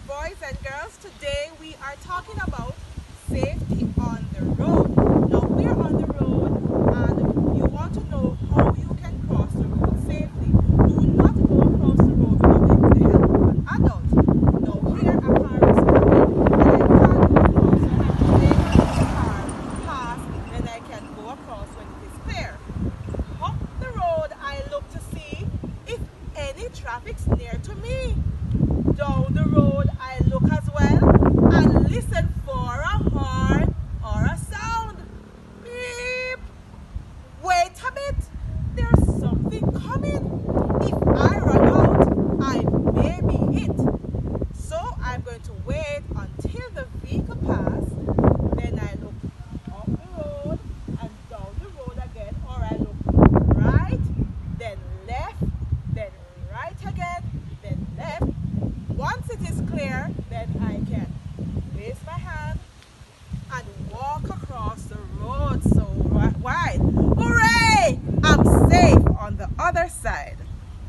boys and girls. Today we are talking about safety on the road. Now we're on the road and you want to know how you can cross the road safely. Do not go across the road without the help of an adult. Now here a car is coming and I can't go across, so I have to wait until the car pass, then I can go across when it is clear. Up the road I look to see if any traffic's near to me. Down the road I look as well and listen for a horn or a sound. Beep! Wait a bit, there's something coming. If I run out, I may be hit. So I'm going to wait